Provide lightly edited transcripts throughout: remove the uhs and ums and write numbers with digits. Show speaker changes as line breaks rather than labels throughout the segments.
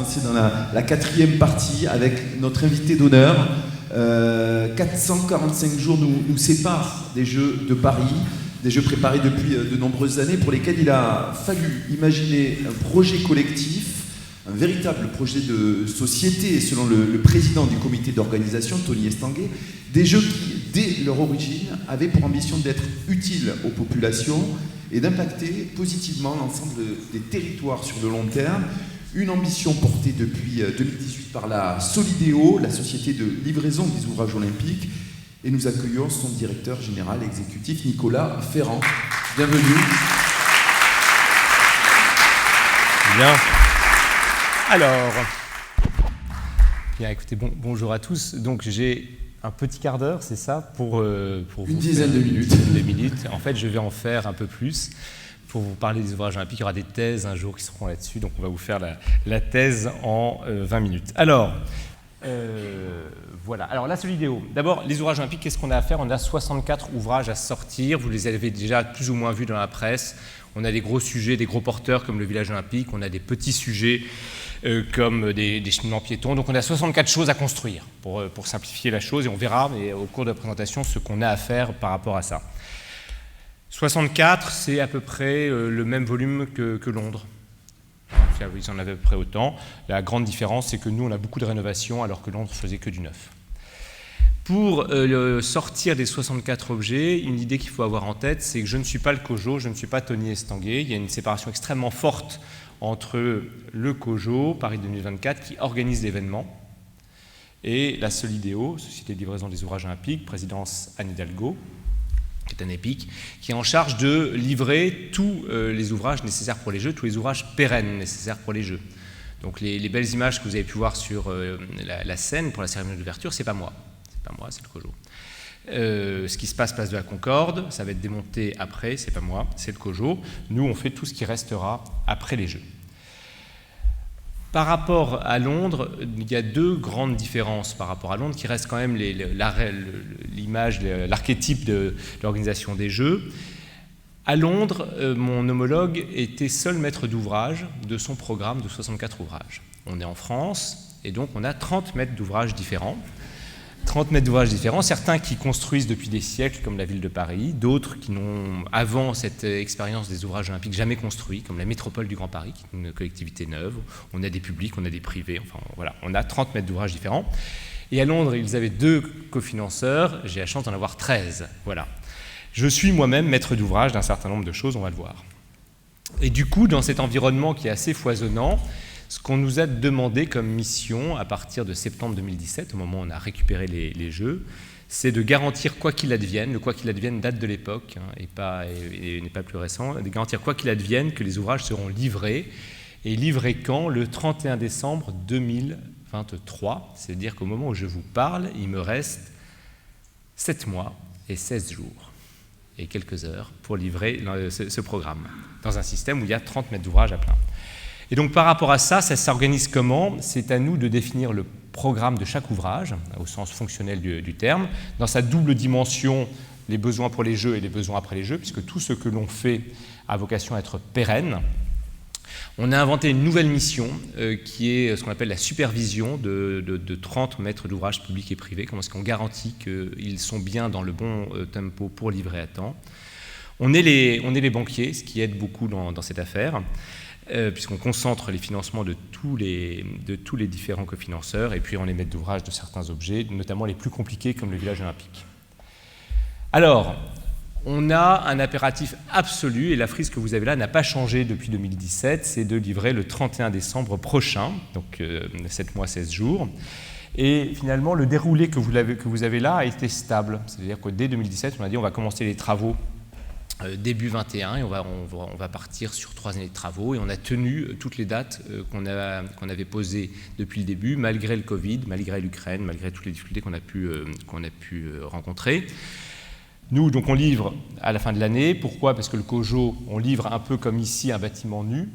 lancer dans la quatrième partie avec notre invité d'honneur. 445 jours nous séparent des Jeux de Paris, des Jeux préparés depuis de nombreuses années pour lesquels il a fallu imaginer un projet collectif, un véritable projet de société, et selon le président du comité d'organisation, Tony Estanguet, des Jeux qui, dès leur origine, avaient pour ambition d'être utiles aux populations et d'impacter positivement l'ensemble des territoires sur le long terme. Une ambition portée depuis 2018 par la Solideo, la société de livraison des ouvrages olympiques. Et nous accueillons son directeur général exécutif, Nicolas Ferrand. Bienvenue.
Bien. Alors, bien écoutez, bonjour à tous. Donc j'ai un petit quart d'heure, c'est ça, pour
une dizaine de minutes.
En fait, je vais en faire un peu plus pour vous parler des ouvrages olympiques. Il y aura des thèses un jour qui seront là-dessus, donc on va vous faire la thèse en 20 minutes. Alors, voilà. Alors la Solideo. D'abord, les ouvrages olympiques, qu'est-ce qu'on a à faire? On a 64 ouvrages à sortir. Vous les avez déjà plus ou moins vus dans la presse. On a des gros sujets, des gros porteurs comme le village olympique. On a des petits sujets comme des cheminements piétons. Donc on a 64 choses à construire pour simplifier la chose. Et on verra mais au cours de la présentation ce qu'on a à faire par rapport à ça. 64, c'est à peu près le même volume que Londres. Ils en avaient à peu près autant. La grande différence, c'est que nous, on a beaucoup de rénovations, alors que Londres faisait que du neuf. Pour sortir des 64 objets, une idée qu'il faut avoir en tête, c'est que je ne suis pas le COJO, je ne suis pas Tony Estanguet. Il y a une séparation extrêmement forte entre le COJO, Paris 2024, qui organise l'événement, et la Solideo, Société de livraison des ouvrages olympiques, présidence Anne Hidalgo, qui est un EPIC, qui est en charge de livrer tous les ouvrages nécessaires pour les Jeux, tous les ouvrages pérennes nécessaires pour les Jeux. Donc les belles images que vous avez pu voir sur la scène pour la cérémonie d'ouverture, c'est pas moi. C'est pas moi, c'est le COJO. Ce qui se passe place de la Concorde, ça va être démonté après, c'est pas moi, c'est le COJO. Nous, on fait tout ce qui restera après les Jeux. Par rapport à Londres, il y a deux grandes différences par rapport à Londres qui restent quand même l'image, l'archétype de l'organisation des Jeux. À Londres, mon homologue était seul maître d'ouvrage de son programme de 64 ouvrages. On est en France et donc on a 30 maîtres d'ouvrage différents. 30 maîtres d'ouvrage différents, certains qui construisent depuis des siècles, comme la ville de Paris, d'autres qui n'ont, avant cette expérience des ouvrages olympiques, jamais construit, comme la métropole du Grand Paris, qui est une collectivité neuve. On a des publics, on a des privés, enfin voilà, on a 30 maîtres d'ouvrage différents. Et à Londres, ils avaient 2 cofinanceurs, j'ai la chance d'en avoir 13, voilà. Je suis moi-même maître d'ouvrage d'un certain nombre de choses, on va le voir. Et du coup, dans cet environnement qui est assez foisonnant, ce qu'on nous a demandé comme mission à partir de septembre 2017, au moment où on a récupéré les Jeux, c'est de garantir quoi qu'il advienne, le quoi qu'il advienne date de l'époque et n'est pas plus récent, de garantir quoi qu'il advienne que les ouvrages seront livrés, et livrés quand? Le 31 décembre 2023, c'est-à-dire qu'au moment où je vous parle, il me reste 7 mois et 16 jours et quelques heures pour livrer ce programme, dans un système où il y a 30 mètres d'ouvrage à plein. Et donc par rapport à ça, ça s'organise comment? C'est à nous de définir le programme de chaque ouvrage, au sens fonctionnel du terme, dans sa double dimension, les besoins pour les Jeux et les besoins après les Jeux, puisque tout ce que l'on fait a vocation à être pérenne. On a inventé une nouvelle mission qui est ce qu'on appelle la supervision de 30 maîtres d'ouvrage publics et privés. Comment est-ce qu'on garantit qu'ils sont bien dans le bon tempo pour livrer à temps? On est les banquiers, ce qui aide beaucoup dans cette affaire. Puisqu'on concentre les financements de tous les différents cofinanceurs, et puis on les met d'ouvrage de certains objets, notamment les plus compliqués comme le village olympique. Alors, on a un impératif absolu, et la frise que vous avez là n'a pas changé depuis 2017, c'est de livrer le 31 décembre prochain, donc 7 mois, 16 jours. Et finalement, le déroulé que vous avez là a été stable. C'est-à-dire que dès 2017, on a dit on va commencer les travaux début 21, et on va partir sur 3 années de travaux, et on a tenu toutes les dates qu'on avait posées depuis le début, malgré le Covid, malgré l'Ukraine, malgré toutes les difficultés qu'on a pu rencontrer. Nous, donc, on livre à la fin de l'année. Pourquoi? Parce que le COJO, on livre un peu comme ici un bâtiment nu,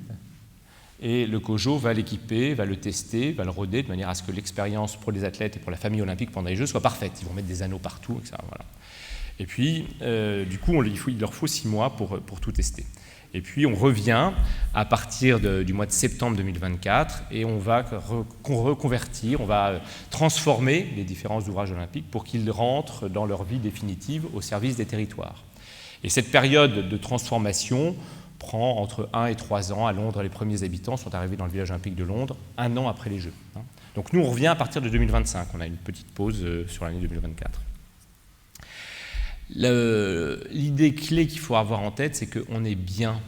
et le COJO va l'équiper, va le tester, va le roder, de manière à ce que l'expérience pour les athlètes et pour la famille olympique pendant les Jeux soit parfaite. Ils vont mettre des anneaux partout, etc. Voilà. Et puis, du coup, il leur faut 6 mois pour tout tester. Et puis on revient à partir du mois de septembre 2024 et on va reconvertir, on va transformer les différents ouvrages olympiques pour qu'ils rentrent dans leur vie définitive au service des territoires. Et cette période de transformation prend entre 1 et 3 ans. À Londres, les premiers habitants sont arrivés dans le village olympique de Londres 1 an après les Jeux. Donc nous, on revient à partir de 2025. On a une petite pause sur l'année 2024. L'idée clé qu'il faut avoir en tête, c'est qu'on est bien.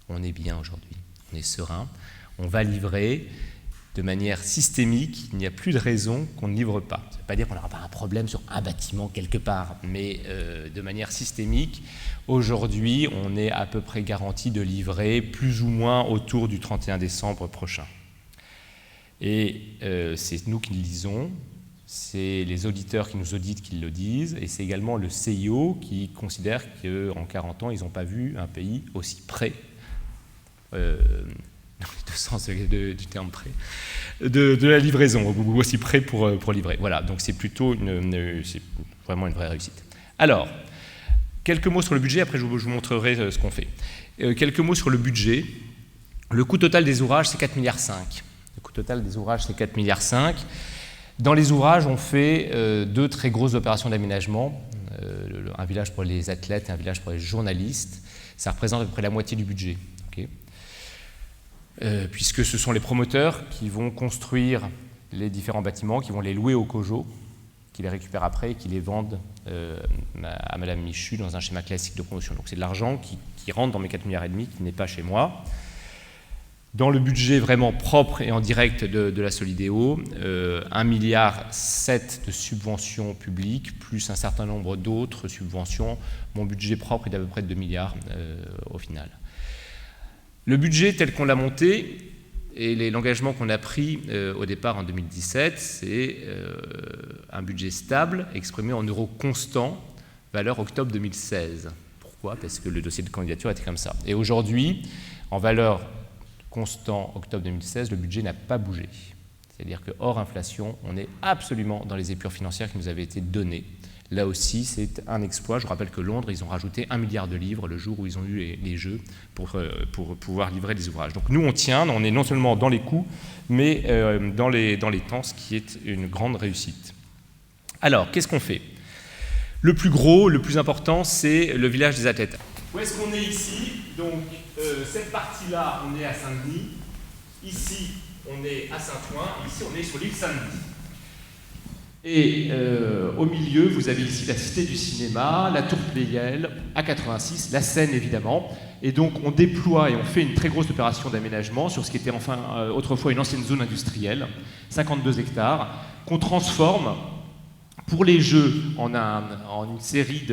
On est bien aujourd'hui. On est serein. On va livrer de manière systémique. Il n'y a plus de raison qu'on ne livre pas. Ça ne veut pas dire qu'on n'aura pas un problème sur un bâtiment quelque part, mais de manière systémique, aujourd'hui, on est à peu près garanti de livrer plus ou moins autour du 31 décembre prochain. Et c'est nous qui le disons, c'est les auditeurs qui nous auditent qui le disent, et c'est également le CIO qui considère qu'en 40 ans, ils n'ont pas vu un pays aussi près, dans les deux sens du terme près, de la livraison, aussi près pour livrer. Voilà, donc c'est plutôt c'est vraiment une vraie réussite. Alors, quelques mots sur le budget, après je vous montrerai ce qu'on fait. Quelques mots sur le budget. Le coût total des ouvrages, c'est 4,5 milliards. Le coût total des ouvrages, c'est 4,5 milliards. Dans les ouvrages, on fait 2 très grosses opérations d'aménagement, un village pour les athlètes et un village pour les journalistes. Ça représente à peu près la moitié du budget. Okay, puisque ce sont les promoteurs qui vont construire les différents bâtiments, qui vont les louer au COJO, qui les récupèrent après et qui les vendent à Madame Michu dans un schéma classique de promotion. Donc c'est de l'argent qui rentre dans mes 4,5 milliards, qui n'est pas chez moi. Dans le budget vraiment propre et en direct de la Solideo, 1,7 milliard de subventions publiques, plus un certain nombre d'autres subventions. Mon budget propre est d'à peu près de 2 milliards au final. Le budget tel qu'on l'a monté et l'engagement qu'on a pris au départ en 2017, c'est un budget stable exprimé en euros constants, valeur octobre 2016. Pourquoi ? Parce que le dossier de candidature était comme ça. Et aujourd'hui, en valeur constant octobre 2016, le budget n'a pas bougé. C'est-à-dire que hors inflation, on est absolument dans les épures financières qui nous avaient été données. Là aussi, c'est un exploit. Je rappelle que Londres, ils ont rajouté 1 milliard de livres le jour où ils ont eu les Jeux pour pouvoir livrer des ouvrages. Donc nous, on tient, on est non seulement dans les coûts, mais dans les temps, ce qui est une grande réussite. Alors, qu'est-ce qu'on fait ? Le plus gros, le plus important, c'est le village des athlètes. Où est-ce qu'on est ici ? Donc, cette partie-là, on est à Saint-Denis. Ici, on est à Saint-Ouen. Ici, on est sur l'île Saint-Denis. Et au milieu, vous avez ici la Cité du Cinéma, la Tour Pleyel, A86, la Seine évidemment. Et donc on déploie et on fait une très grosse opération d'aménagement sur ce qui était autrefois une ancienne zone industrielle, 52 hectares, qu'on transforme pour les Jeux en une série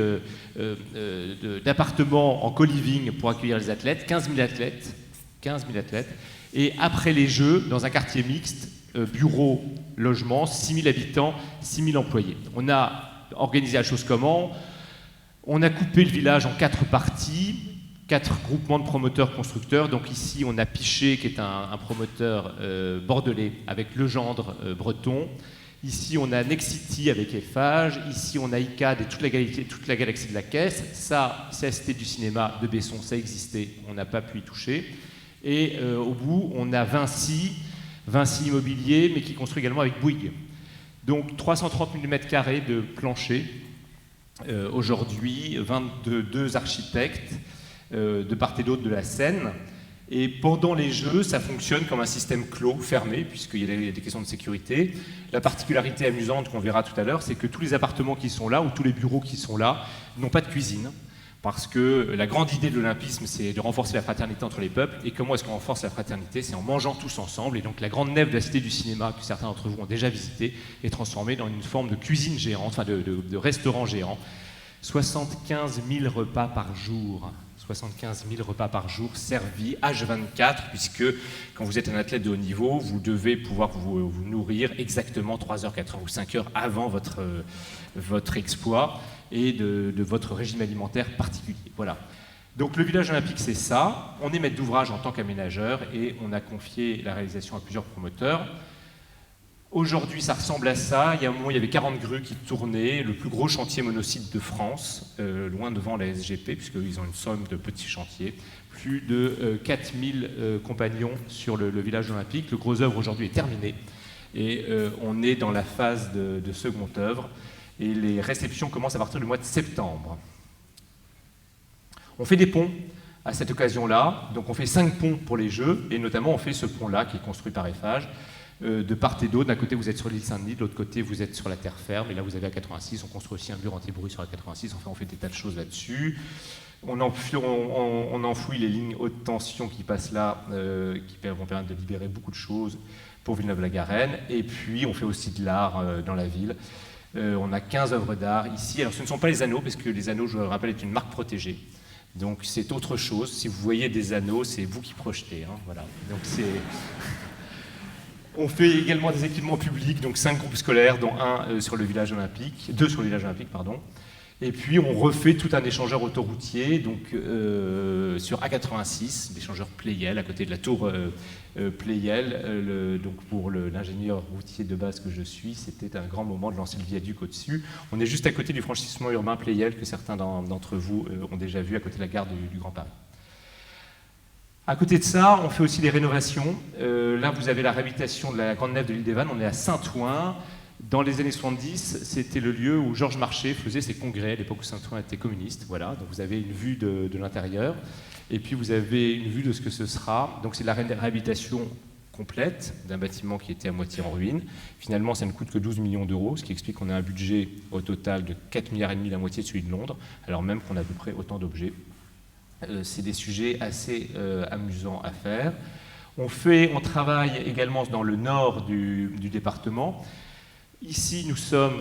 d'appartements en co-living pour accueillir les athlètes, 15 000 athlètes. Et après les Jeux, dans un quartier mixte, bureaux, logements, 6 000 habitants, 6 000 employés. On a organisé la chose comment ? On a coupé le village en 4 parties, 4 groupements de promoteurs constructeurs. Donc ici, on a Piché, qui est un promoteur bordelais, avec Legendre breton. Ici, on a Nexity avec Eiffage. Ici, on a ICAD et toute la galaxie de la Caisse. Ça, c'est la Cité du Cinéma de Besson, ça existait, on n'a pas pu y toucher. Et au bout, on a Vinci Immobilier, mais qui construit également avec Bouygues. Donc 330 000 m² de plancher, aujourd'hui, 22 architectes de part et d'autre de la Seine. Et pendant les Jeux, ça fonctionne comme un système clos, fermé, puisqu'il y a des questions de sécurité. La particularité amusante qu'on verra tout à l'heure, c'est que tous les appartements qui sont là, ou tous les bureaux qui sont là, n'ont pas de cuisine. Parce que la grande idée de l'olympisme, c'est de renforcer la fraternité entre les peuples. Et comment est-ce qu'on renforce la fraternité ? C'est en mangeant tous ensemble. Et donc la grande nef de la Cité du Cinéma, que certains d'entre vous ont déjà visité, est transformée dans une forme de cuisine géante, enfin de restaurant géant. 75 000 repas par jour. 75 000 repas par jour servis, H24, puisque quand vous êtes un athlète de haut niveau, vous devez pouvoir vous nourrir exactement 3 heures, 4 heures ou 5 heures avant votre exploit et de votre régime alimentaire particulier. Voilà. Donc le village olympique, c'est ça. On est maître d'ouvrage en tant qu'aménageur et on a confié la réalisation à plusieurs promoteurs. Aujourd'hui, ça ressemble à ça. Il y a un moment, il y avait 40 grues qui tournaient, le plus gros chantier monocyte de France, loin devant la SGP, puisqu'ils ont une somme de petits chantiers. Plus de 4000 compagnons sur le village olympique. Le gros œuvre aujourd'hui est terminé. Et on est dans la phase de second œuvre. Et les réceptions commencent à partir du mois de septembre. On fait des ponts à cette occasion-là. Donc on fait 5 ponts pour les Jeux. Et notamment, on fait ce pont-là qui est construit par Eiffage. De part et d'autre, d'un côté vous êtes sur l'île Saint-Denis, de l'autre côté vous êtes sur la terre ferme, et là vous avez la 86, on construit aussi un mur anti-bruit sur la 86, enfin on fait des tas de choses là-dessus. On enfouit les lignes haute tension qui passent là, qui vont permettre de libérer beaucoup de choses pour Villeneuve-la-Garenne, et puis on fait aussi de l'art dans la ville. On a 15 œuvres d'art ici, alors ce ne sont pas les anneaux, parce que les anneaux, je le rappelle, est une marque protégée. Donc c'est autre chose, si vous voyez des anneaux, c'est vous qui projetez, hein, voilà. Donc c'est... On fait également des équipements publics, donc 5 groupes scolaires, dont 2 sur le village olympique, pardon. Et puis on refait tout un échangeur autoroutier, donc sur A86, l'échangeur Pleyel, à côté de la tour Pleyel. Donc pour l'ingénieur routier de base que je suis, c'était un grand moment de lancer le viaduc au-dessus. On est juste à côté du franchissement urbain Pleyel, que certains d'entre vous ont déjà vu, à côté de la gare du Grand Paris. À côté de ça, on fait aussi des rénovations. Là, vous avez la réhabilitation de la Grande Nef de l'île des Vannes. On est à Saint-Ouen. Dans les années 70, c'était le lieu où Georges Marchais faisait ses congrès, à l'époque où Saint-Ouen était communiste. Voilà, donc vous avez une vue de l'intérieur. Et puis vous avez une vue de ce que ce sera. Donc c'est la réhabilitation complète d'un bâtiment qui était à moitié en ruine. Finalement, ça ne coûte que 12 millions d'euros, ce qui explique qu'on a un budget au total de 4,5 milliards, la moitié de celui de Londres, alors même qu'on a à peu près autant d'objets. C'est des sujets assez amusants à faire. On travaille également dans le nord du département. Ici, nous sommes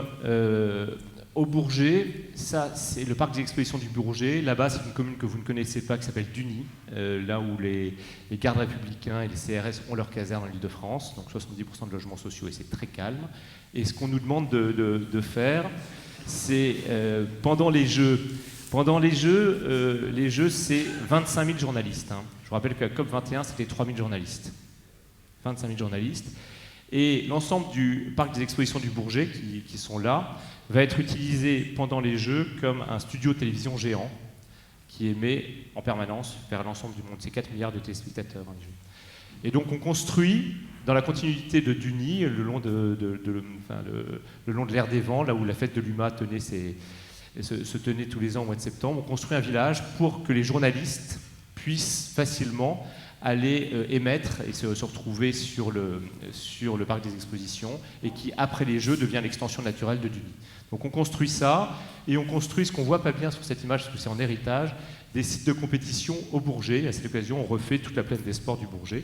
au Bourget. Ça, c'est le parc des expositions du Bourget. Là-bas, c'est une commune que vous ne connaissez pas, qui s'appelle Duny, là où les gardes républicains et les CRS ont leur caserne en Île-de-France, donc 70% de logements sociaux, et c'est très calme. Et ce qu'on nous demande de faire, c'est pendant les Jeux, c'est 25 000 journalistes. Hein. Je vous rappelle qu'à COP21, c'était 3 000 journalistes. 25 000 journalistes. Et l'ensemble du parc des expositions du Bourget, qui sont là, va être utilisé pendant les Jeux comme un studio de télévision géant qui émet en permanence vers l'ensemble du monde. C'est 4 milliards de téléspectateurs dans les Jeux. Et donc on construit dans la continuité de Duny, le long de l'Air des Vents, là où la fête de l'UMA se tenait tous les ans au mois de septembre, on construit un village pour que les journalistes puissent facilement aller émettre et se retrouver sur le parc des expositions, et qui, après les Jeux, devient l'extension naturelle de Duny. Donc on construit ça, et on construit ce qu'on voit pas bien sur cette image, parce que c'est en héritage, des sites de compétition au Bourget. À cette occasion, on refait toute la plaine des sports du Bourget.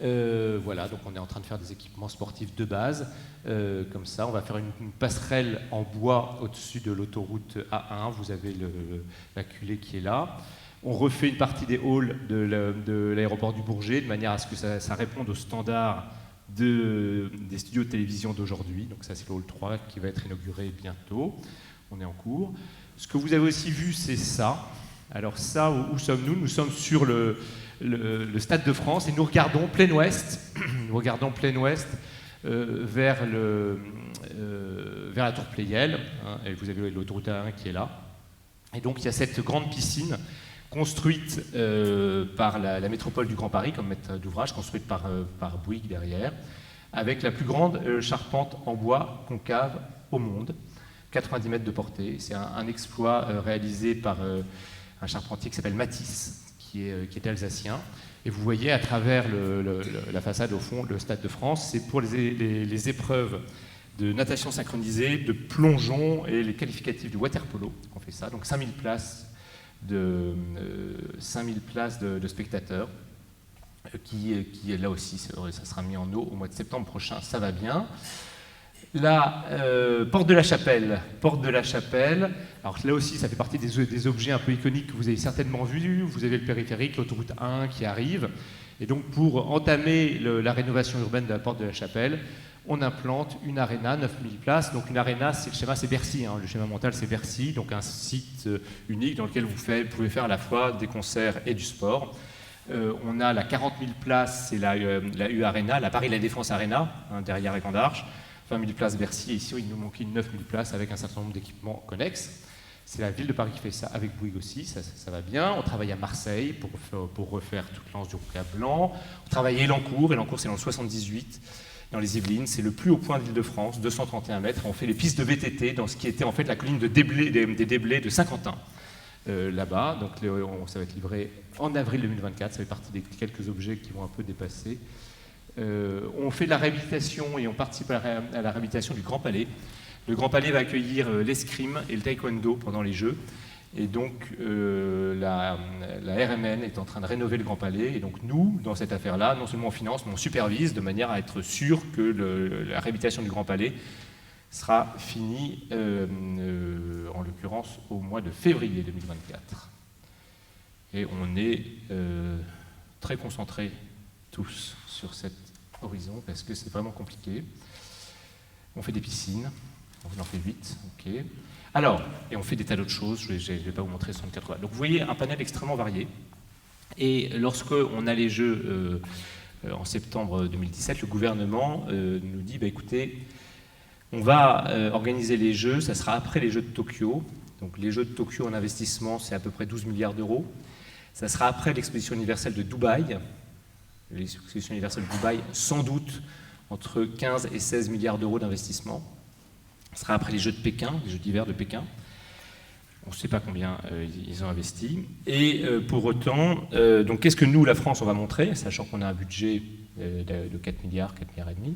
Voilà, donc on est en train de faire des équipements sportifs de base, comme ça. On va faire une passerelle en bois au-dessus de l'autoroute A1. Vous avez la culée qui est là. On refait une partie des halls de l'aéroport du Bourget, de manière à ce que ça réponde aux standards des studios de télévision d'aujourd'hui. Donc ça, c'est le hall 3 qui va être inauguré bientôt. On est en cours. Ce que vous avez aussi vu, c'est ça. Alors ça, où sommes-nous? Nous sommes sur le Stade de France, et nous regardons plein ouest, vers la tour Pleyel, hein, et vous avez l'autoroute A1 qui est là. Et donc il y a cette grande piscine construite par la métropole du Grand Paris, comme maître d'ouvrage, construite par Bouygues derrière, avec la plus grande charpente en bois concave au monde, 90 mètres de portée. C'est un exploit réalisé par un charpentier qui s'appelle Matisse, qui est alsacien. Et vous voyez à travers la façade, au fond, le Stade de France. C'est pour les épreuves de natation synchronisée, de plongeon et les qualificatifs du water-polo qu'on fait ça. Donc 5000 places de spectateurs qui là aussi, ça sera mis en eau au mois de septembre prochain. Ça va bien. La porte de la Chapelle. Alors là aussi, ça fait partie des objets un peu iconiques que vous avez certainement vus. Vous avez le périphérique, l'autoroute 1 qui arrive. Et donc, pour entamer la rénovation urbaine de la porte de la Chapelle, on implante une aréna, 9000 places. Donc une aréna, le schéma c'est Bercy, hein. Le schéma mental c'est Bercy, donc un site unique dans lequel vous pouvez faire à la fois des concerts et du sport, On a la 40 000 places, c'est la U Arena, la Paris La Défense Arena, derrière Écran d'Arche. 20 000 places Bercy, et ici il nous manquait 9 000 places avec un certain nombre d'équipements connexes. C'est la ville de Paris qui fait ça, avec Bouygues aussi, ça va bien. On travaille à Marseille pour refaire toute l'anse du Roucas Blanc. On travaille à Élancourt c'est dans le 78, dans les Yvelines, c'est le plus haut point de l'Île-de-France, 231 mètres. On fait les pistes de VTT dans ce qui était en fait la colline des Déblais de Saint-Quentin, là-bas. Donc ça va être livré en avril 2024, ça fait partie des quelques objets qui vont un peu dépasser. On fait de la réhabilitation et on participe à la réhabilitation du Grand Palais. Le Grand Palais va accueillir l'escrime et le taekwondo pendant les Jeux. Et donc, la RMN est en train de rénover le Grand Palais. Et donc, nous, dans cette affaire-là, non seulement on finance, mais on supervise de manière à être sûr que la réhabilitation du Grand Palais sera finie, en l'occurrence, au mois de février 2024. Et on est très concentrés tous sur cet horizon parce que c'est vraiment compliqué. On fait des piscines. On en fait 8, ok. Alors, et on fait des tas d'autres choses, je ne vais pas vous montrer 64. Donc vous voyez un panel extrêmement varié. Et lorsqu'on a les Jeux en septembre 2017, le gouvernement nous dit, écoutez, on va organiser les Jeux, ça sera après les Jeux de Tokyo. Donc les Jeux de Tokyo en investissement, c'est à peu près 12 milliards d'euros. Ça sera après l'exposition universelle de Dubaï. L'exposition universelle de Dubaï, sans doute, entre 15 et 16 milliards d'euros d'investissement. Ce sera après les Jeux de Pékin, les Jeux d'hiver de Pékin. On ne sait pas combien ils ont investi. Et pour autant, donc qu'est-ce que nous, la France, on va montrer, sachant qu'on a un budget de 4 milliards, 4 milliards et demi,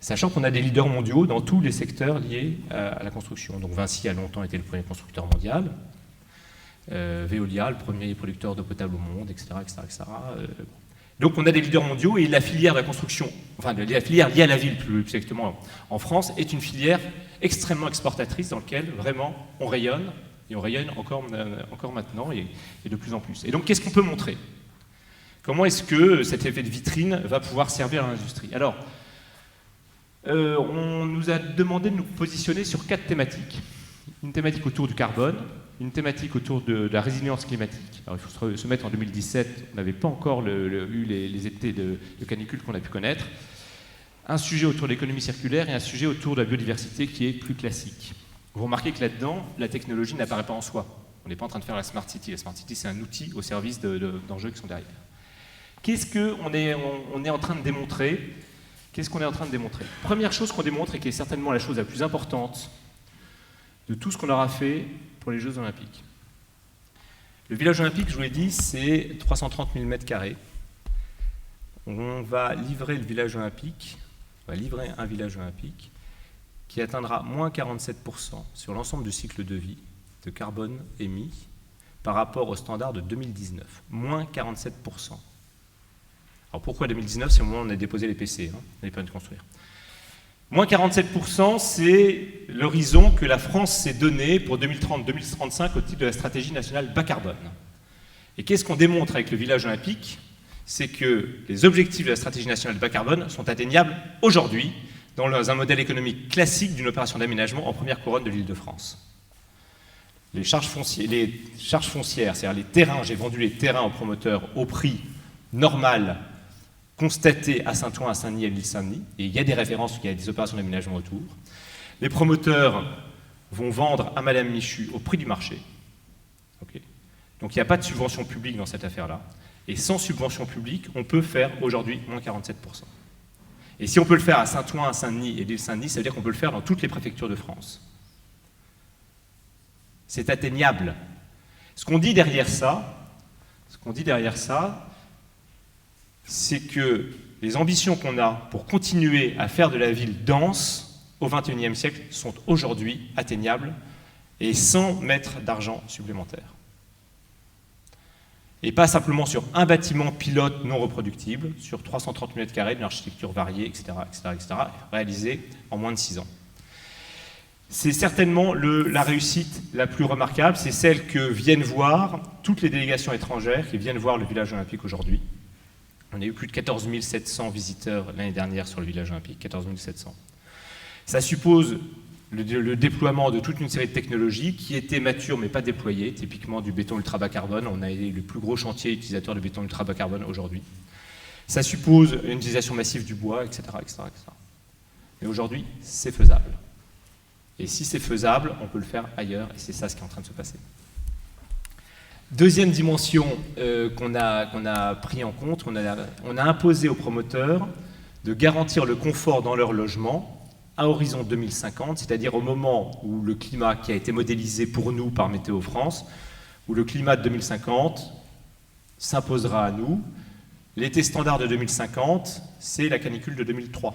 sachant qu'on a des leaders mondiaux dans tous les secteurs liés à la construction. Donc Vinci a longtemps été le premier constructeur mondial, Veolia, le premier producteur d'eau potable au monde, etc. etc. Donc on a des leaders mondiaux et la filière de la construction, enfin la filière liée à la ville plus exactement en France, est une filière extrêmement exportatrice dans laquelle vraiment on rayonne, et on rayonne encore maintenant et de plus en plus. Et donc qu'est-ce qu'on peut montrer? Comment est-ce que cet effet de vitrine va pouvoir servir à l'industrie? Alors, on nous a demandé de nous positionner sur 4 thématiques. Une thématique autour du carbone, une thématique autour de la résilience climatique. Alors il faut se mettre en 2017, on n'avait pas encore eu les étés de canicule qu'on a pu connaître. Un sujet autour de l'économie circulaire et un sujet autour de la biodiversité qui est plus classique. Vous remarquez que là-dedans, la technologie n'apparaît pas en soi. On n'est pas en train de faire la Smart City. La Smart City, c'est un outil au service d'enjeux qui sont derrière. Qu'est-ce qu'on est en train de démontrer? Qu'est-ce qu'on est en train de démontrer? Première chose qu'on démontre, et qui est certainement la chose la plus importante de tout ce qu'on aura fait pour les Jeux Olympiques. Le village olympique, je vous l'ai dit, c'est 330 000 m². On va livrer le village olympique, on va livrer un village olympique qui atteindra moins 47% sur l'ensemble du cycle de vie de carbone émis par rapport au standard de 2019. Moins 47%. Alors pourquoi 2019? C'est au moment où on a déposé les PC, on n'est pas de construire. Moins 47%, c'est l'horizon que la France s'est donné pour 2030-2035 au titre de la stratégie nationale bas carbone. Et qu'est-ce qu'on démontre avec le village olympique? C'est que les objectifs de la stratégie nationale bas carbone sont atteignables aujourd'hui dans un modèle économique classique d'une opération d'aménagement en première couronne de l'Île-de-France. Les charges foncières, c'est-à-dire les terrains, j'ai vendu les terrains aux promoteurs au prix normal constaté à Saint-Ouen, à Saint-Denis, à l'île-Saint-Denis, et il y a des références, il y a des opérations d'aménagement autour. Les promoteurs vont vendre à Madame Michu au prix du marché. Okay. Donc il n'y a pas de subvention publique dans cette affaire-là. Et sans subvention publique, on peut faire aujourd'hui moins 47%. Et si on peut le faire à Saint-Ouen, à Saint-Denis et l'île-Saint-Denis, ça veut dire qu'on peut le faire dans toutes les préfectures de France. C'est atteignable. Ce qu'on dit derrière ça, c'est que les ambitions qu'on a pour continuer à faire de la ville dense au XXIe siècle sont aujourd'hui atteignables et sans mettre d'argent supplémentaire. Et pas simplement sur un bâtiment pilote non reproductible, sur 330 m², d'une architecture variée, etc., réalisé en moins de 6 ans. C'est certainement la réussite la plus remarquable, c'est celle que viennent voir toutes les délégations étrangères qui viennent voir le village olympique aujourd'hui. On a eu plus de 14 700 visiteurs l'année dernière sur le village olympique, 14 700. Ça suppose le déploiement de toute une série de technologies qui étaient matures mais pas déployées, typiquement du béton ultra bas carbone. On a le plus gros chantier utilisateur de béton ultra bas carbone aujourd'hui. Ça suppose une utilisation massive du bois, etc. etc. Mais aujourd'hui, c'est faisable. Et si c'est faisable, on peut le faire ailleurs, et c'est ça ce qui est en train de se passer. Deuxième dimension qu'on a pris en compte, on a imposé aux promoteurs de garantir le confort dans leur logement à horizon 2050, c'est-à-dire au moment où le climat qui a été modélisé pour nous par Météo France, où le climat de 2050 s'imposera à nous. L'été standard de 2050, c'est la canicule de 2003,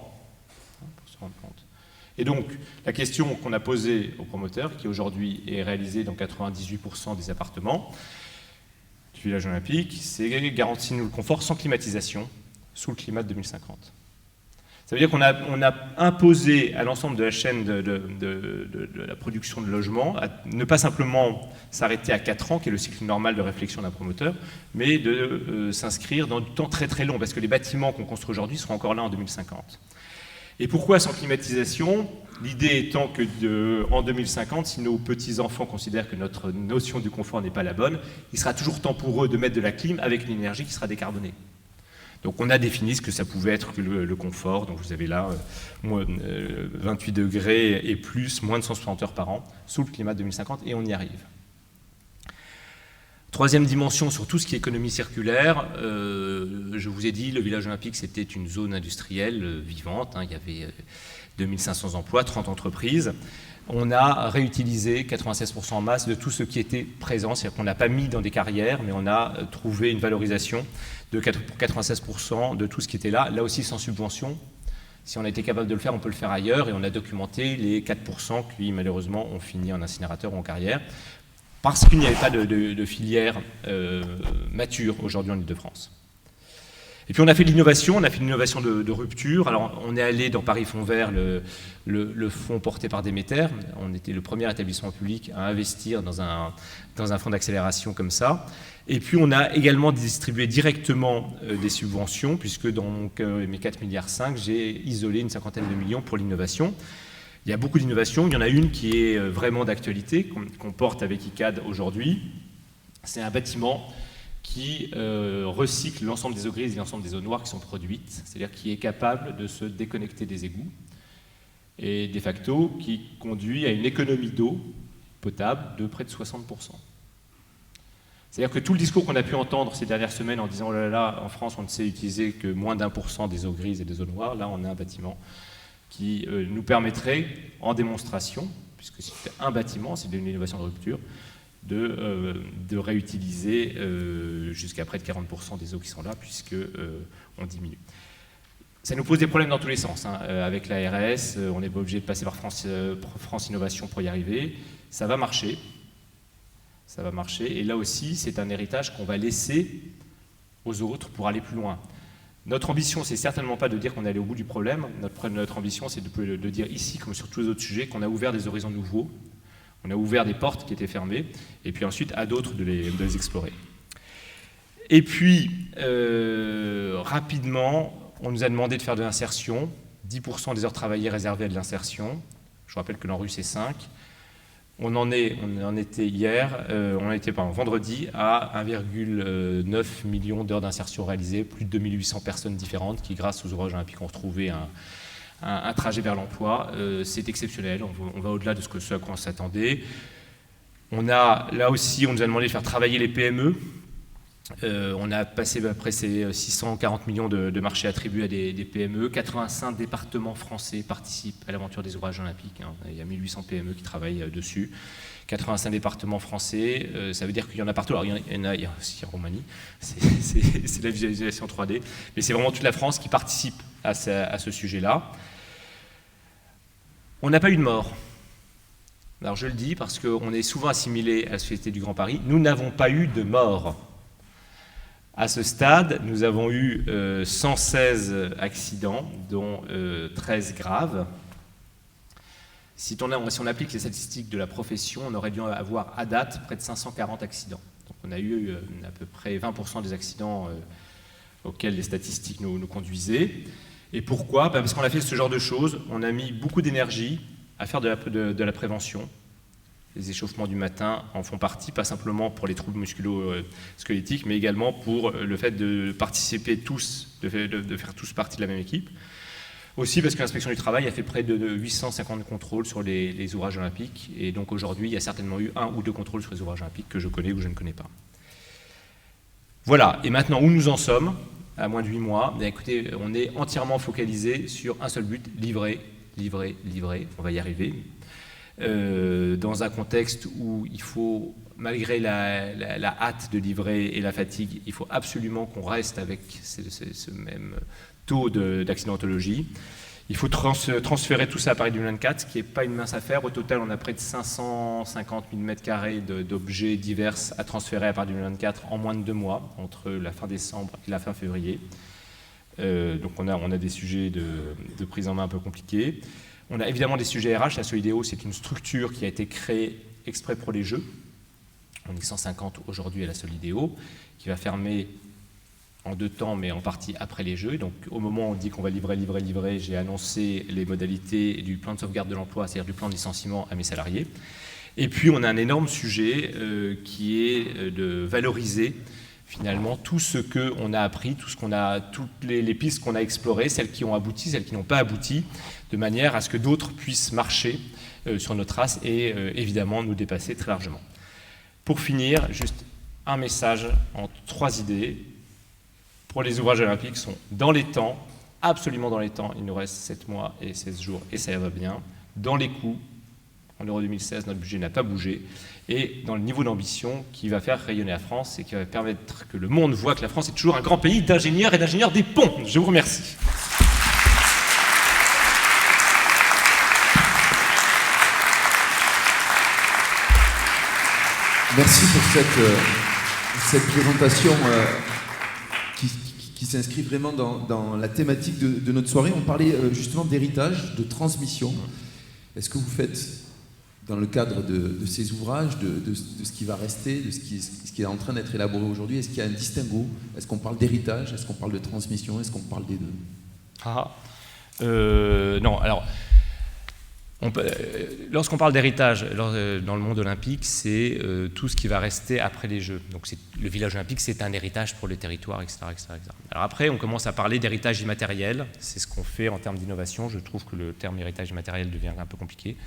pour se rendre compte. Et donc, la question qu'on a posée aux promoteurs, qui aujourd'hui est réalisée dans 98% des appartements du village olympique, c'est garantir-nous le confort sans climatisation sous le climat de 2050. Ça veut dire qu'on a imposé à l'ensemble de la chaîne de la production de logements à ne pas simplement s'arrêter à 4 ans, qui est le cycle normal de réflexion d'un promoteur, mais de s'inscrire dans du temps très très long, parce que les bâtiments qu'on construit aujourd'hui seront encore là en 2050. Et pourquoi sans climatisation? L'idée étant que en 2050, si nos petits-enfants considèrent que notre notion du confort n'est pas la bonne, il sera toujours temps pour eux de mettre de la clim avec une énergie qui sera décarbonée. Donc on a défini ce que ça pouvait être le confort. Donc vous avez là 28 degrés et plus, moins de 160 heures par an, sous le climat de 2050, et on y arrive. Troisième dimension sur tout ce qui est économie circulaire, je vous ai dit, le village olympique, c'était une zone industrielle vivante. Il y avait 2500 emplois, 30 entreprises. On a réutilisé 96% en masse de tout ce qui était présent, c'est-à-dire qu'on n'a pas mis dans des carrières, mais on a trouvé une valorisation pour 96% de tout ce qui était là, là aussi sans subvention. Si on a été capable de le faire, on peut le faire ailleurs, et on a documenté les 4% qui, malheureusement, ont fini en incinérateur ou en carrière, parce qu'il n'y avait pas de filière mature aujourd'hui en Ile-de-France. Et puis on a fait de l'innovation, on a fait de l'innovation de rupture. Alors on est allé dans Paris Fonds Vert, le fonds porté par Déméter. On était le premier établissement public à investir dans un fonds d'accélération comme ça. Et puis on a également distribué directement des subventions, puisque dans mes 4,5 milliards, j'ai isolé une cinquantaine de millions pour l'innovation. Il y a beaucoup d'innovations, il y en a une qui est vraiment d'actualité, qu'on porte avec ICAD aujourd'hui. C'est un bâtiment qui recycle l'ensemble des eaux grises et l'ensemble des eaux noires qui sont produites, c'est-à-dire qui est capable de se déconnecter des égouts, et de facto qui conduit à une économie d'eau potable de près de 60%. C'est-à-dire que tout le discours qu'on a pu entendre ces dernières semaines en disant « oh là là, en France, on ne sait utiliser que moins d'1% des eaux grises et des eaux noires », là on a un bâtiment qui nous permettrait, en démonstration, puisque c'est un bâtiment, c'est une innovation de rupture, de réutiliser jusqu'à près de 40% des eaux qui sont là, puisqu'on diminue. Ça nous pose des problèmes dans tous les sens. Avec l'ARS, on n'est pas obligé de passer par France Innovation pour y arriver. Ça va marcher. Ça va marcher. Et là aussi, c'est un héritage qu'on va laisser aux autres pour aller plus loin. Notre ambition, c'est certainement pas de dire qu'on est allé au bout du problème. Notre ambition, c'est de dire ici, comme sur tous les autres sujets, qu'on a ouvert des horizons nouveaux. On a ouvert des portes qui étaient fermées, et puis ensuite à d'autres de les explorer. Et puis, rapidement, on nous a demandé de faire de l'insertion, 10% des heures travaillées réservées à de l'insertion. Je rappelle que l'ANRU, c'est 5. On en était hier, vendredi, à 1,9 million d'heures d'insertion réalisées, plus de 2800 personnes différentes qui, grâce aux ouvrages olympiques, ont retrouvé un trajet vers l'emploi. C'est exceptionnel, on va au-delà de ce à quoi on s'attendait. Là aussi, on nous a demandé de faire travailler les PME. On a passé après ces 640 millions de marchés attribués à des PME. 85 départements français participent à l'aventure des ouvrages olympiques. Il y a 1800 PME qui travaillent dessus. 85 départements français, ça veut dire qu'il y en a partout. Alors il y a aussi en Roumanie, c'est la visualisation 3D, mais c'est vraiment toute la France qui participe à ce sujet-là. On n'a pas eu de mort. Alors je le dis parce qu'on est souvent assimilé à la Société du Grand Paris. Nous n'avons pas eu de mort. À ce stade, nous avons eu 116 accidents, dont 13 graves. Si on applique les statistiques de la profession, on aurait dû avoir à date près de 540 accidents. Donc on a eu à peu près 20% des accidents auxquels les statistiques nous conduisaient. Et pourquoi ? Parce qu'on a fait ce genre de choses, on a mis beaucoup d'énergie à faire de la prévention. Les échauffements du matin en font partie, pas simplement pour les troubles musculo-squelettiques, mais également pour le fait de participer tous, de faire tous partie de la même équipe. Aussi parce que l'inspection du travail a fait près de 850 contrôles sur les ouvrages olympiques, et donc aujourd'hui, il y a certainement eu 1 ou 2 contrôles sur les ouvrages olympiques que je connais ou que je ne connais pas. Voilà, et maintenant, où nous en sommes, à moins de 8 mois, bien, écoutez, on est entièrement focalisé sur un seul but, livrer, on va y arriver. Dans un contexte où il faut, malgré la hâte de livrer et la fatigue, il faut absolument qu'on reste avec ce même taux d'accidentologie. Il faut transférer tout ça à Paris 2024, ce qui n'est pas une mince affaire. Au total, on a près de 550 000 m² d'objets divers à transférer à Paris 2024 en moins de 2 mois, entre la fin décembre et la fin février. Donc on a des sujets de prise en main un peu compliqués. On a évidemment des sujets RH. La Solidéo, c'est une structure qui a été créée exprès pour les Jeux. On est 150 aujourd'hui à la Solidéo, qui va fermer en 2 temps, mais en partie après les Jeux. Donc au moment où on dit qu'on va livrer, j'ai annoncé les modalités du plan de sauvegarde de l'emploi, c'est-à-dire du plan de licenciement à mes salariés. Et puis on a un énorme sujet qui est de valoriser finalement tout ce qu'on a appris, toutes les pistes qu'on a explorées, celles qui ont abouti, celles qui n'ont pas abouti, de manière à ce que d'autres puissent marcher sur nos traces et évidemment nous dépasser très largement. Pour finir, juste un message en 3 idées. Pour les ouvrages olympiques, sont dans les temps, absolument dans les temps, il nous reste 7 mois et 16 jours et ça va bien. Dans les coûts, en Euro 2016, notre budget n'a pas bougé. Et dans le niveau d'ambition qui va faire rayonner la France et qui va permettre que le monde voit que la France est toujours un grand pays d'ingénieurs et d'ingénieurs des ponts. Je vous remercie.
Merci pour cette présentation qui s'inscrit vraiment dans la thématique de notre soirée. On parlait justement d'héritage, de transmission. Est-ce que vous faites, dans le cadre de ces ouvrages, de ce qui va rester, de ce qui est en train d'être élaboré aujourd'hui, est-ce qu'il y a un distinguo? Est-ce qu'on parle d'héritage? Est-ce qu'on parle de transmission? Est-ce qu'on parle des deux?
Non, alors, lorsqu'on parle d'héritage dans le monde olympique, c'est tout ce qui va rester après les Jeux. Donc le village olympique, c'est un héritage pour le territoire, etc., etc., etc. Alors après, on commence à parler d'héritage immatériel. C'est ce qu'on fait en termes d'innovation. Je trouve que le terme héritage immatériel devient un peu compliqué.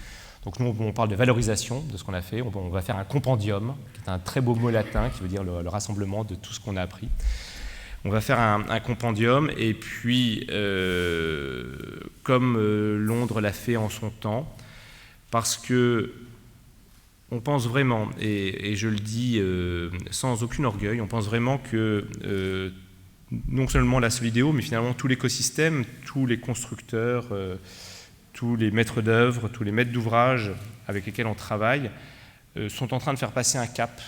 Donc nous, on parle de valorisation de ce qu'on a fait. On va faire un compendium, qui est un très beau mot latin, qui veut dire le rassemblement de tout ce qu'on a appris. On va faire un compendium, et puis, comme Londres l'a fait en son temps, parce que on pense vraiment, et je le dis sans aucun orgueil, on pense vraiment que non seulement la Solidéo, mais finalement tout l'écosystème, tous les constructeurs, tous les maîtres d'œuvre, tous les maîtres d'ouvrage avec lesquels on travaille sont en train de faire passer un cap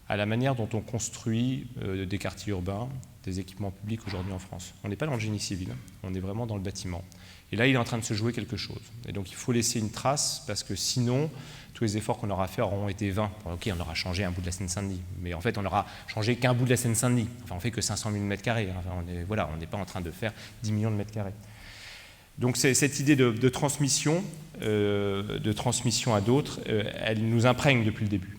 à la manière dont on construit des quartiers urbains, des équipements publics aujourd'hui en France. On n'est pas dans le génie civil, on est vraiment dans le bâtiment. Et là, il est en train de se jouer quelque chose. Et donc, il faut laisser une trace, parce que sinon, tous les efforts qu'on aura faits auront été vains. Bon, ok, on aura changé un bout de la Seine-Saint-Denis, mais en fait, on n'aura changé qu'un bout de la Seine-Saint-Denis. Enfin, on fait que 500 000 m². Enfin, on n'est pas en train de faire 10 millions de mètres carrés. Donc cette idée de transmission à d'autres, elle nous imprègne depuis le début.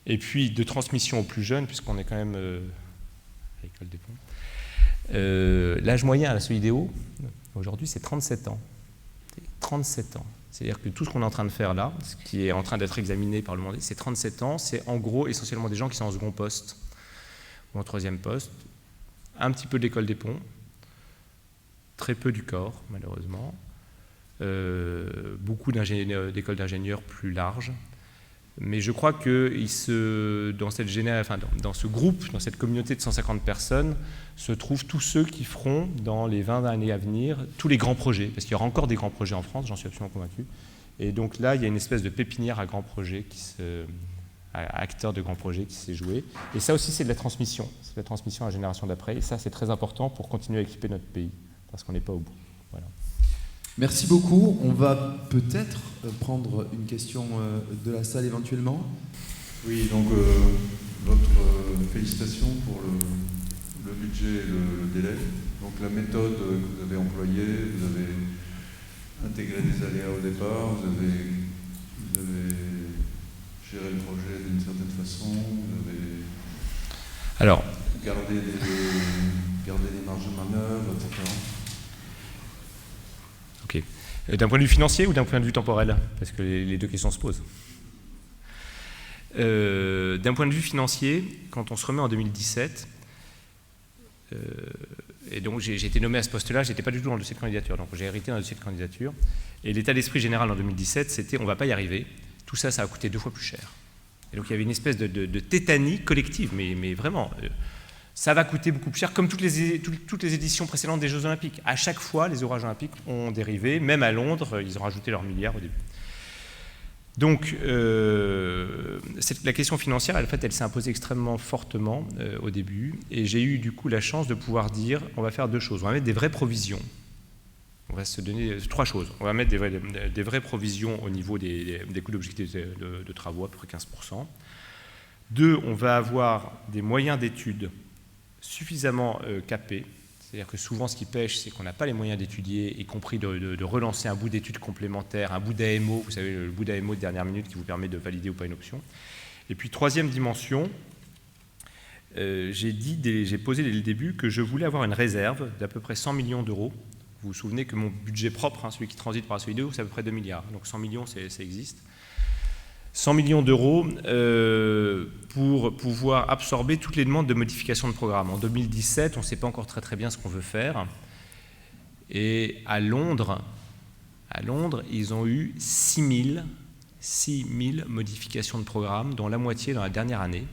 Et puis de transmission aux plus jeunes, puisqu'on est quand même à l'école des ponts. L'âge moyen à la Solidéo, aujourd'hui, c'est 37 ans. 37 ans. C'est-à-dire que tout ce qu'on est en train de faire là, ce qui est en train d'être examiné par le monde, c'est 37 ans, c'est en gros essentiellement des gens qui sont en second poste ou en 3e poste, un petit peu de l'école des ponts, très peu du corps, malheureusement, beaucoup d'écoles d'ingénieurs plus larges. Mais je crois que dans ce groupe, dans cette communauté de 150 personnes, se trouvent tous ceux qui feront, dans les 20 années à venir, tous les grands projets. Parce qu'il y aura encore des grands projets en France, j'en suis absolument convaincu. Et donc là, il y a une espèce de pépinière à grands projets, à acteurs de grands projets qui s'est joué. Et ça aussi, c'est de la transmission. C'est de la transmission à la génération d'après. Et ça, c'est très important pour continuer à équiper notre pays. Parce qu'on n'est pas au bout. Voilà.
Merci beaucoup. On va peut-être prendre une question de la salle éventuellement.
Oui, donc votre félicitations pour le budget et le délai. Donc la méthode que vous avez employée, vous avez intégré des aléas au départ, vous avez géré le projet d'une certaine façon, vous avez gardé des marges de manœuvre, etc.
Ok. D'un point de vue financier ou d'un point de vue temporel? Parce que les deux questions se posent. D'un point de vue financier, quand on se remet en 2017, et donc j'ai été nommé à ce poste-là, je n'étais pas du tout dans le dossier de candidature, donc j'ai hérité d'un dossier de candidature, et l'état d'esprit général en 2017, c'était on ne va pas y arriver, tout ça, ça a coûté 2 fois plus cher. Et donc il y avait une espèce de tétanie collective, mais vraiment, ça va coûter beaucoup plus cher, comme toutes les éditions précédentes des Jeux Olympiques. À chaque fois, les orages olympiques ont dérivé, même à Londres, ils ont rajouté leurs milliards au début. Donc, la question financière, en fait, elle s'est imposée extrêmement fortement au début, et j'ai eu du coup la chance de pouvoir dire, on va faire 2 choses. On va mettre des vraies provisions. On va se donner 3 choses. On va mettre des vraies provisions au niveau des coûts d'objectifs de travaux, à peu près 15%. 2, on va avoir des moyens d'études suffisamment capés. C'est-à-dire que souvent, ce qui pêche, c'est qu'on n'a pas les moyens d'étudier, y compris de relancer un bout d'études complémentaires, un bout d'AMO, vous savez, le bout d'AMO de dernière minute qui vous permet de valider ou pas une option. Et puis, 3e dimension, j'ai posé dès le début que je voulais avoir une réserve d'à peu près 100 millions d'euros. Vous vous souvenez que mon budget propre, celui qui transite par la SOIDEO, c'est à peu près 2 milliards. Donc 100 millions, ça existe. 100 millions d'euros pour pouvoir absorber toutes les demandes de modification de programme. En 2017, on ne sait pas encore très bien ce qu'on veut faire. Et à Londres, ils ont eu 6 000 modifications de programme, dont la moitié dans la dernière année.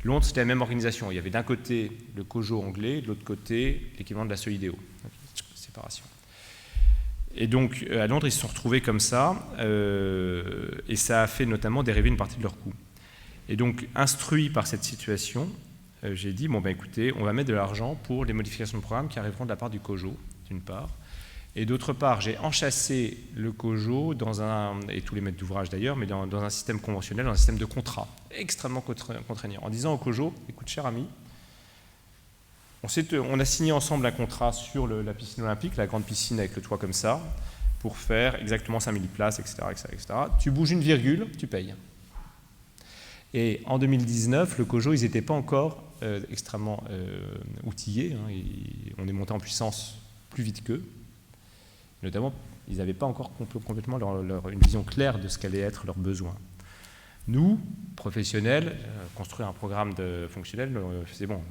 Londres, c'était la même organisation. Il y avait d'un côté le COJO anglais, de l'autre côté l'équivalent de la SOIDEO. Séparation. Et donc, à Londres, ils se sont retrouvés comme ça, et ça a fait notamment dériver une partie de leurs coûts. Et donc, instruit par cette situation, j'ai dit, bon, ben écoutez, on va mettre de l'argent pour les modifications de programme qui arriveront de la part du COJO, d'une part, et d'autre part, j'ai enchâssé le COJO, et tous les maîtres d'ouvrage d'ailleurs, mais dans un système conventionnel, dans un système de contrat, extrêmement contraignant, en disant au COJO, écoute, cher ami, on a signé ensemble un contrat sur la piscine olympique, la grande piscine avec le toit comme ça, pour faire exactement 5000 places, etc., etc. Tu bouges une virgule, tu payes. Et en 2019, le COJO, ils n'étaient pas encore extrêmement outillés. On est monté en puissance plus vite qu'eux. Notamment, ils n'avaient pas encore complètement une vision claire de ce qu'allait être leurs besoins. Nous, professionnels, construire un programme fonctionnel, c'est bon,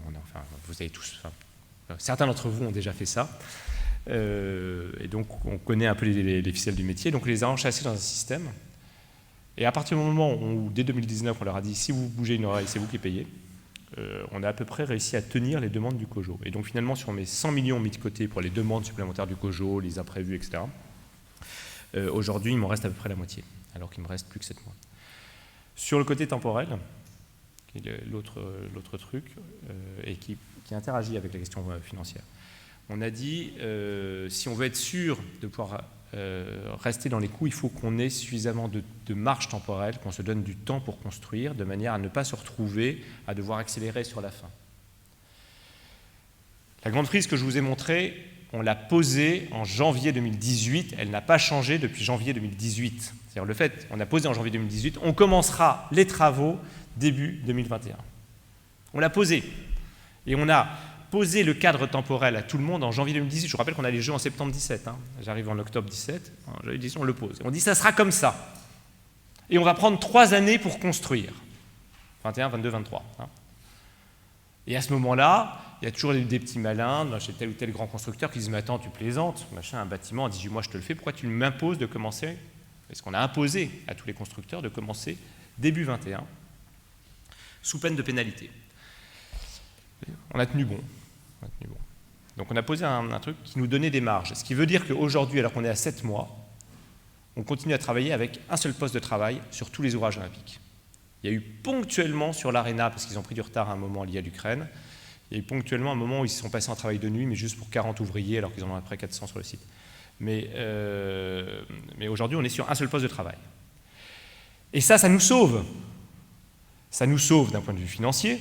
vous avez tous, certains d'entre vous ont déjà fait ça, et donc on connaît un peu les ficelles du métier, donc on les a enchâssés dans un système, et à partir du moment où, dès 2019, on leur a dit, si vous bougez une oreille, c'est vous qui payez, on a à peu près réussi à tenir les demandes du COJO. Et donc finalement, sur mes 100 millions mis de côté pour les demandes supplémentaires du COJO, les imprévus, etc., aujourd'hui, il m'en reste à peu près la moitié, alors qu'il ne me reste plus que 7 mois. Sur le côté temporel, qui est l'autre truc, et qui interagit avec la question financière, on a dit, si on veut être sûr de pouvoir rester dans les coûts, il faut qu'on ait suffisamment de marge temporelle, qu'on se donne du temps pour construire, de manière à ne pas se retrouver à devoir accélérer sur la fin. La grande frise que je vous ai montrée, on l'a posée en janvier 2018, elle n'a pas changé depuis janvier 2018. C'est-à-dire le fait, on a posé en janvier 2018, on commencera les travaux début 2021. On l'a posé. Et on a posé le cadre temporel à tout le monde en janvier 2018. Je vous rappelle qu'on a les Jeux en septembre 17. J'arrive en octobre 17. En janvier 2018, on le pose. Et on dit ça sera comme ça. Et on va prendre 3 années pour construire. 21, 22, 23. Et à ce moment-là, il y a toujours des petits malins chez tel ou tel grand constructeur qui disent « Mais attends, tu plaisantes, un bâtiment en 18 mois, je te le fais, pourquoi tu m'imposes de commencer ?» Parce qu'on a imposé à tous les constructeurs de commencer début 21, sous peine de pénalité. On a tenu bon. Donc on a posé un truc qui nous donnait des marges. Ce qui veut dire qu'aujourd'hui, alors qu'on est à 7 mois, on continue à travailler avec un seul poste de travail sur tous les ouvrages olympiques. Il y a eu ponctuellement sur l'Arena, parce qu'ils ont pris du retard à un moment lié à l'Ukraine, il y a eu ponctuellement un moment où ils se sont passés en travail de nuit, mais juste pour 40 ouvriers, alors qu'ils en ont à peu près 400 sur le site. Mais aujourd'hui, on est sur un seul poste de travail. Et ça nous sauve. Ça nous sauve d'un point de vue financier,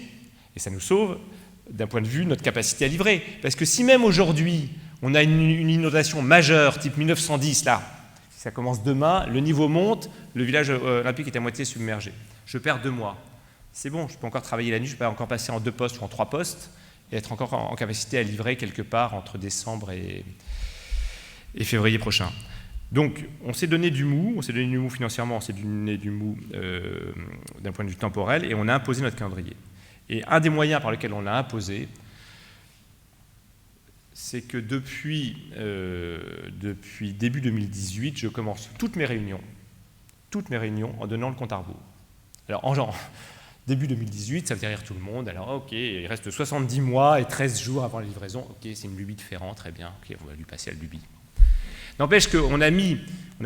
et ça nous sauve d'un point de vue de notre capacité à livrer. Parce que si même aujourd'hui, on a une inondation majeure, type 1910, là, ça commence demain, le niveau monte, le village olympique est à moitié submergé. Je perds 2 mois. C'est bon, je peux encore travailler la nuit, je peux encore passer en 2 postes ou en 3 postes et être encore en capacité à livrer quelque part entre décembre et février prochain. Donc, on s'est donné du mou financièrement, on s'est donné du mou d'un point de vue temporel et on a imposé notre calendrier. Et un des moyens par lesquels on l'a imposé, c'est que depuis début 2018, je commence toutes mes réunions en donnant le compte à rebours. Alors, en genre, début 2018, ça veut dire rire tout le monde. Alors, ok, il reste 70 mois et 13 jours avant la livraison. Ok, c'est une lubie de Ferrand, très bien. Ok, on va lui passer à la lubie. N'empêche qu'on a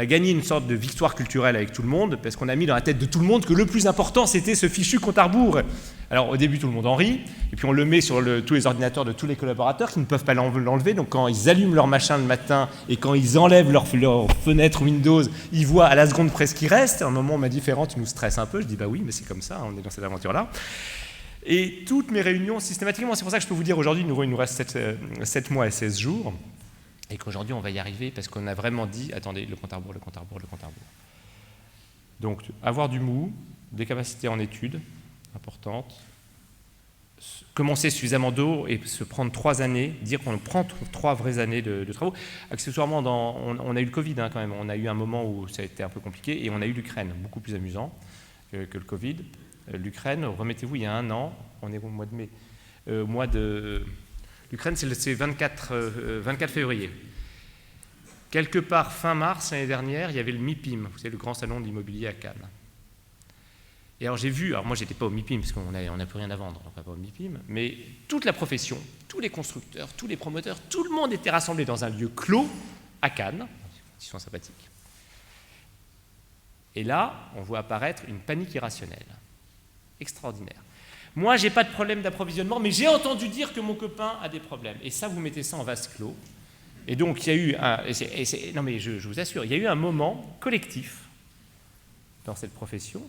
gagné une sorte de victoire culturelle avec tout le monde, parce qu'on a mis dans la tête de tout le monde que le plus important, c'était ce fichu compte à rebours. Alors, au début, tout le monde en rit, et puis on le met sur tous les ordinateurs de tous les collaborateurs qui ne peuvent pas l'enlever. Donc, quand ils allument leur machin le matin et quand ils enlèvent leur fenêtre Windows, ils voient à la seconde près ce qui reste. À un moment, on m'a dit, Ferrand, tu nous stresses un peu. Je dis, bah oui, mais c'est comme ça, on est dans cette aventure-là. Et toutes mes réunions, systématiquement, c'est pour ça que je peux vous dire aujourd'hui, il nous reste 7 mois et 16 jours. Et qu'aujourd'hui, on va y arriver parce qu'on a vraiment dit, attendez, le compte à rebours. Donc, avoir du mou, des capacités en études importantes, commencer suffisamment d'eau et se prendre 3 années, dire qu'on prend 3 vraies années de travaux. Accessoirement, on a eu le Covid quand même, on a eu un moment où ça a été un peu compliqué et on a eu l'Ukraine, beaucoup plus amusant que le Covid. L'Ukraine, remettez-vous, il y a 1 an, on est au mois de mai, l'Ukraine, c'est 24 février. Quelque part, fin mars, l'année dernière, il y avait le MIPIM, vous savez, le grand salon de l'immobilier à Cannes. Et alors j'ai vu, alors moi j'étais pas au MIPIM, parce qu'on n'a plus rien à vendre, donc on va pas au MIPIM, mais toute la profession, tous les constructeurs, tous les promoteurs, tout le monde était rassemblé dans un lieu clos à Cannes, ils sont sympathiques. Et là, on voit apparaître une panique irrationnelle, extraordinaire. Moi, j'ai pas de problème d'approvisionnement, mais j'ai entendu dire que mon copain a des problèmes. Et ça, vous mettez ça en vase clos. Et donc, il y a eu non, mais je vous assure, il y a eu un moment collectif dans cette profession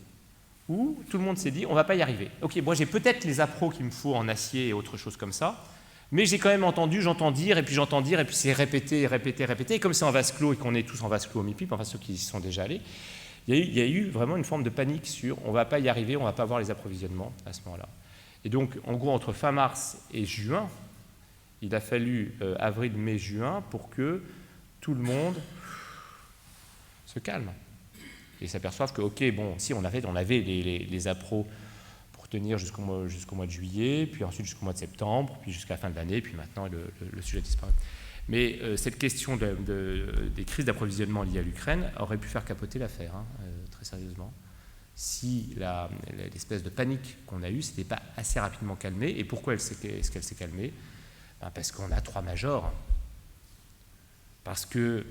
où tout le monde s'est dit, on ne va pas y arriver. Ok, moi, j'ai peut-être les appros qu'il me faut en acier et autre chose comme ça, mais j'ai quand même entendu, j'entends dire, et puis c'est répété. Et comme c'est en vase clos et qu'on est tous en vase clos au MIPIP, enfin ceux qui y sont déjà allés, il y a eu vraiment une forme de panique sur on ne va pas y arriver, on ne va pas avoir les approvisionnements à ce moment-là. Et donc, en gros, entre fin mars et juin, il a fallu avril, mai, juin pour que tout le monde se calme et s'aperçoive que, ok, bon, si on avait les appros pour tenir jusqu'au mois de juillet, puis ensuite jusqu'au mois de septembre, puis jusqu'à la fin de l'année, puis maintenant le sujet disparaît. Mais cette question des crises d'approvisionnement liées à l'Ukraine aurait pu faire capoter l'affaire, très sérieusement, si l'espèce de panique qu'on a eue s'était pas assez rapidement calmée. Et pourquoi est-ce qu'elle s'est calmée? Parce qu'on a 3 majors. Parce que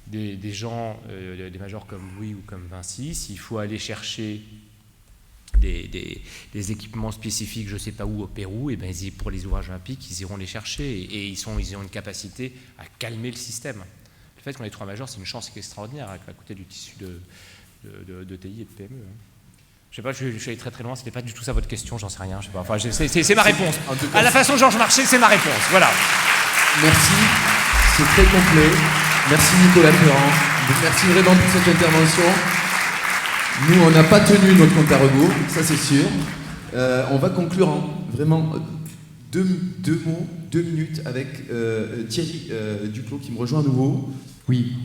des gens, des majors comme Louis ou comme Vinci, s'il faut aller chercher des équipements spécifiques, je ne sais pas où, au Pérou, et bien pour les ouvrages olympiques, ils iront les chercher et ils ont une capacité à calmer le système. Le fait qu'on ait 3 majors, c'est une chance extraordinaire à côté du tissu de TI et de PME. Je ne sais pas, je suis allé très très loin, ce n'était pas du tout ça votre question, j'en sais rien, je sais pas. Enfin, c'est ma réponse. À la façon Georges Marchais, c'est ma réponse, voilà.
Merci, c'est très complet. Merci Nicolas Ferrand. Merci vraiment pour cette intervention. Nous, on n'a pas tenu notre compte à rebours, ça c'est sûr. On va conclure en vraiment 2 minutes avec Thierry Duclos qui me rejoint à nouveau.
Oui,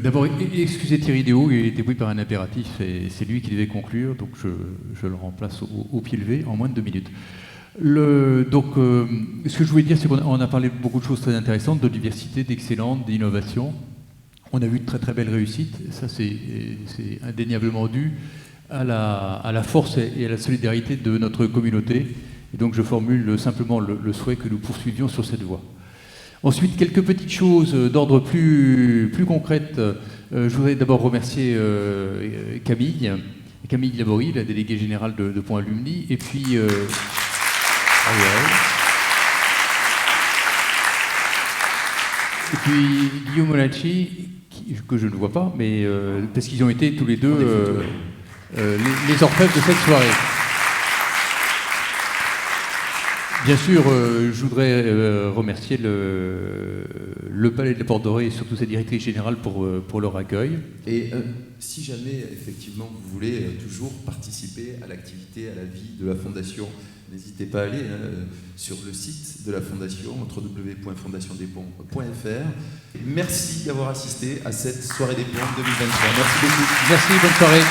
d'abord, excusez Thierry Déo, il était pris par un impératif et c'est lui qui devait conclure, donc je le remplace au pied levé en moins de 2 minutes. Ce que je voulais dire, c'est qu'on a parlé de beaucoup de choses très intéressantes, de diversité, d'excellence, d'innovation. On a vu de très très belles réussites, ça c'est indéniablement dû à la force et à la solidarité de notre communauté. Et donc je formule simplement le souhait que nous poursuivions sur cette voie. Ensuite, quelques petites choses d'ordre plus concrète. Je voudrais d'abord remercier Camille Laborie, la déléguée générale de Point Alumni, et puis Guillaume Monacci, que je ne vois pas, mais parce qu'ils ont été tous les deux les orfèvres de cette soirée. Bien sûr, je voudrais remercier le Palais de la Porte Dorée et surtout sa directrice générale pour leur accueil.
Et si jamais, effectivement, vous voulez toujours participer à l'activité, à la vie de la Fondation, n'hésitez pas à aller sur le site de la Fondation, www.fondationdesponts.fr. Merci d'avoir assisté à cette soirée des ponts 2023. Merci beaucoup.
Merci, bonne soirée.